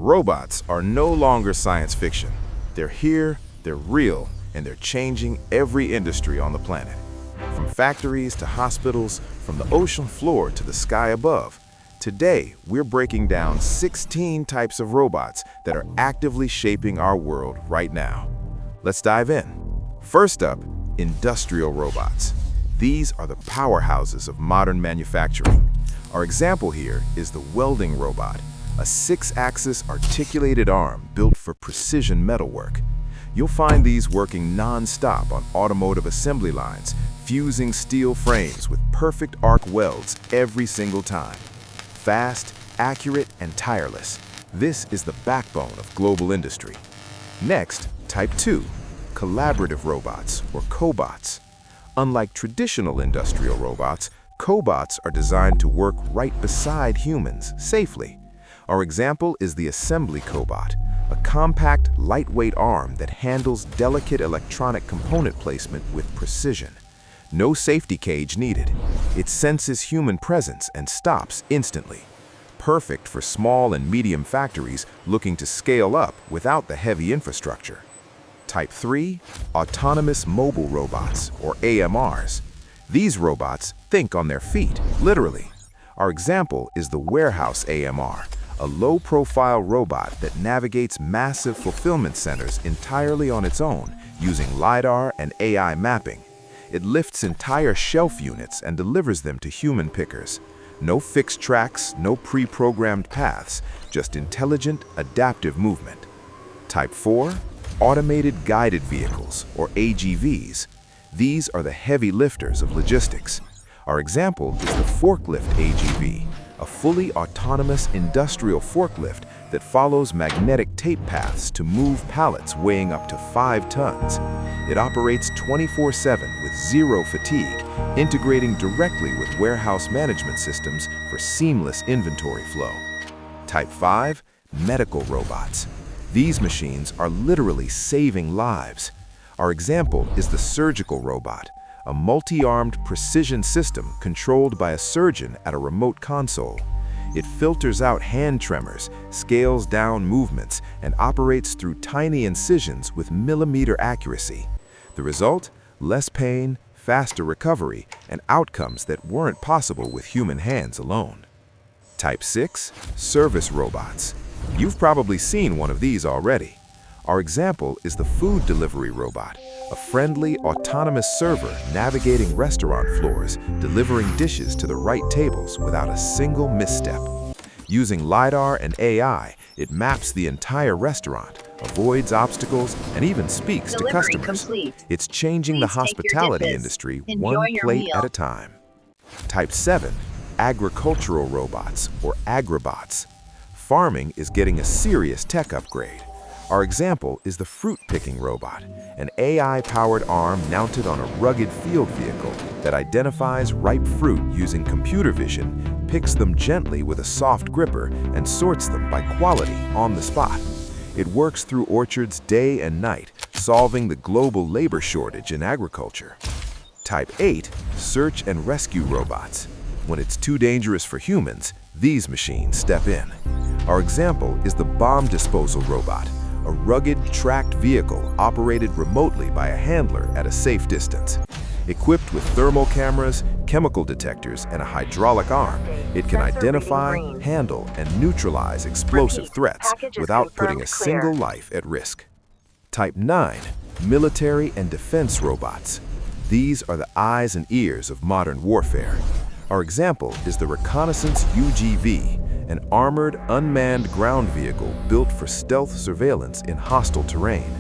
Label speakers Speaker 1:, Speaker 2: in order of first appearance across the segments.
Speaker 1: Robots are no longer science fiction. They're here, they're real, and they're changing every industry on the planet. From factories to hospitals, from the ocean floor to the sky above. Today, we're breaking down 16 types of robots that are actively shaping our world right now. Let's dive in. First up, industrial robots. These are the powerhouses of modern manufacturing. Our example here is the welding robot, a 6-axis articulated arm built for precision metalwork. You'll find these working non-stop on automotive assembly lines, fusing steel frames with perfect arc welds every single time. Fast, accurate, and tireless. This is the backbone of global industry. Next, Type 2, collaborative robots, or cobots. Unlike traditional industrial robots, cobots are designed to work right beside humans, safely. Our example is the assembly cobot, a compact, lightweight arm that handles delicate electronic component placement with precision. No safety cage needed. It senses human presence and stops instantly. Perfect for small and medium factories looking to scale up without the heavy infrastructure. Type 3, autonomous mobile robots, or AMRs. These robots think on their feet, literally. Our example is the warehouse AMR, a low-profile robot that navigates massive fulfillment centers entirely on its own, using LiDAR and AI mapping. It lifts entire shelf units and delivers them to human pickers. No fixed tracks, no pre-programmed paths, just intelligent, adaptive movement. Type 4, automated guided vehicles, or AGVs. These are the heavy lifters of logistics. Our example is the forklift AGV, a fully autonomous industrial forklift that follows magnetic tape paths to move pallets weighing up to 5 tons. It operates 24/7 with zero fatigue, integrating directly with warehouse management systems for seamless inventory flow. Type 5, medical robots. These machines are literally saving lives. Our example is the surgical robot, a multi-armed precision system controlled by a surgeon at a remote console. It filters out hand tremors, scales down movements, and operates through tiny incisions with millimeter accuracy. The result? Less pain, faster recovery, and outcomes that weren't possible with human hands alone. Type 6, service robots. You've probably seen one of these already. Our example is the food delivery robot, a friendly, autonomous server navigating restaurant floors, delivering dishes to the right tables without a single misstep. Using LiDAR and AI, it maps the entire restaurant, avoids obstacles, and even speaks to customers.
Speaker 2: Complete.
Speaker 1: It's changing the hospitality industry one plate at a time. Type 7, agricultural robots, or agribots. Farming is getting a serious tech upgrade. Our example is the fruit-picking robot, an AI-powered arm mounted on a rugged field vehicle that identifies ripe fruit using computer vision, picks them gently with a soft gripper, and sorts them by quality on the spot. It works through orchards day and night, solving the global labor shortage in agriculture. Type 8, search and rescue robots. When it's too dangerous for humans, these machines step in. Our example is the bomb disposal robot, a rugged, tracked vehicle operated remotely by a handler at a safe distance. Equipped with thermal cameras, chemical detectors, and a hydraulic arm, it can identify, handle, and neutralize explosive threats without putting a single life at risk. Type 9, military and defense robots. These are the eyes and ears of modern warfare. Our example is the reconnaissance UGV, an armored, unmanned ground vehicle built for stealth surveillance in hostile terrain.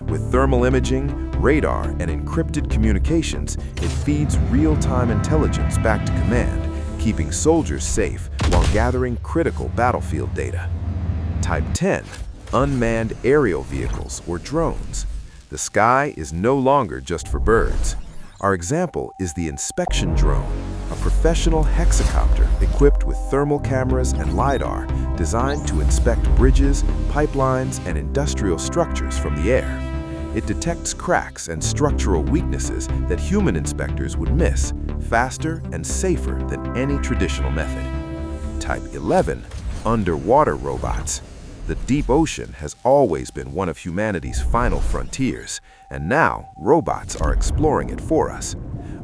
Speaker 1: With thermal imaging, radar, and encrypted communications, it feeds real-time intelligence back to command, keeping soldiers safe while gathering critical battlefield data. Type 10, unmanned aerial vehicles, or drones. The sky is no longer just for birds. Our example is the inspection drone, a professional hexacopter equipped with thermal cameras and LiDAR designed to inspect bridges, pipelines, and industrial structures from the air. It detects cracks and structural weaknesses that human inspectors would miss, faster and safer than any traditional method. Type 11, underwater robots. The deep ocean has always been one of humanity's final frontiers, and now robots are exploring it for us.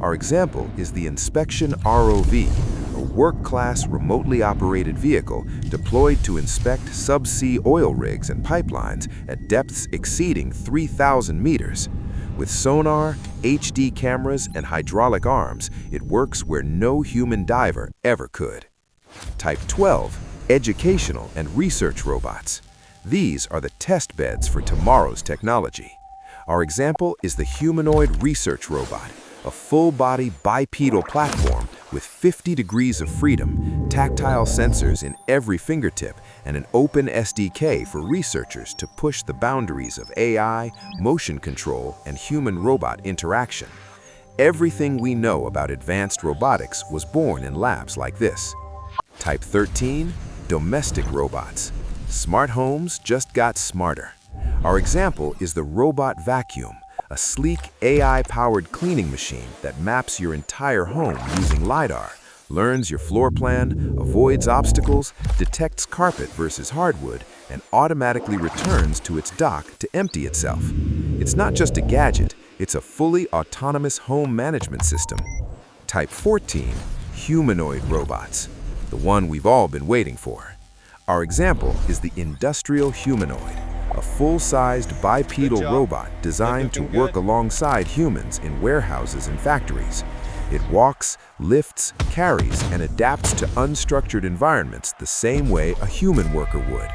Speaker 1: Our example is the Inspection ROV, a work-class remotely operated vehicle deployed to inspect subsea oil rigs and pipelines at depths exceeding 3,000 meters. With sonar, HD cameras, and hydraulic arms, it works where no human diver ever could. Type 12, educational and research robots. These are the test beds for tomorrow's technology. Our example is the humanoid research robot, a full-body bipedal platform with 50 degrees of freedom, tactile sensors in every fingertip, and an open SDK for researchers to push the boundaries of AI, motion control, and human-robot interaction. Everything we know about advanced robotics was born in labs like this. Type 13, domestic robots. Smart homes just got smarter. Our example is the robot vacuum, a sleek AI-powered cleaning machine that maps your entire home using LiDAR, learns your floor plan, avoids obstacles, detects carpet versus hardwood, and automatically returns to its dock to empty itself. It's not just a gadget, it's a fully autonomous home management system. Type 14, humanoid robots, the one we've all been waiting for. Our example is the industrial humanoid, a full-sized bipedal robot designed to work alongside humans in warehouses and factories. It walks, lifts, carries, and adapts to unstructured environments the same way a human worker would.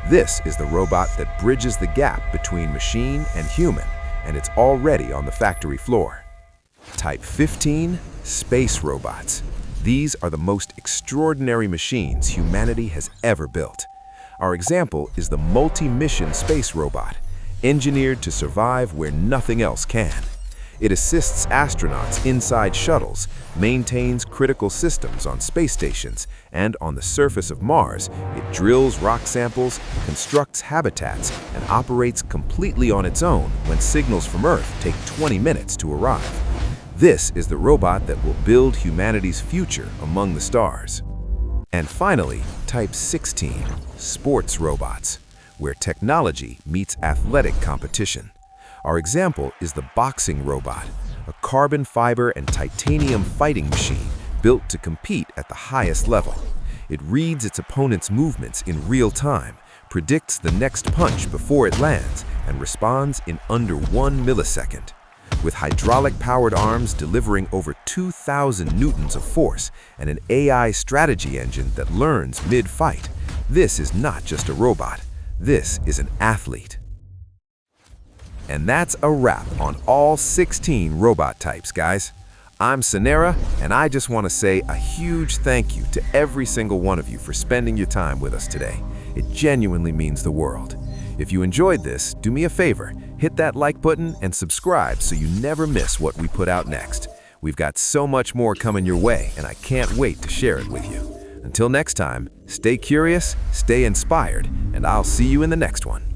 Speaker 1: This is the robot that bridges the gap between machine and human, and it's already on the factory floor. Type 15, space robots. These are the most extraordinary machines humanity has ever built. Our example is the multi-mission space robot, engineered to survive where nothing else can. It assists astronauts inside shuttles, maintains critical systems on space stations, and on the surface of Mars, it drills rock samples, constructs habitats, and operates completely on its own when signals from Earth take 20 minutes to arrive. This is the robot that will build humanity's future among the stars. And finally, Type 16, sports robots, where technology meets athletic competition. Our example is the boxing robot, a carbon fiber and titanium fighting machine built to compete at the highest level. It reads its opponent's movements in real time, predicts the next punch before it lands, and responds in under 1 millisecond. With hydraulic-powered arms delivering over 2,000 newtons of force and an AI strategy engine that learns mid-fight, this is not just a robot, this is an athlete. And that's a wrap on all 16 robot types, guys. I'm Synera, and I just want to say a huge thank you to every single one of you for spending your time with us today. It genuinely means the world. If you enjoyed this, do me a favor, hit that like button and subscribe so you never miss what we put out next. We've got so much more coming your way, and I can't wait to share it with you. Until next time, stay curious, stay inspired, and I'll see you in the next one.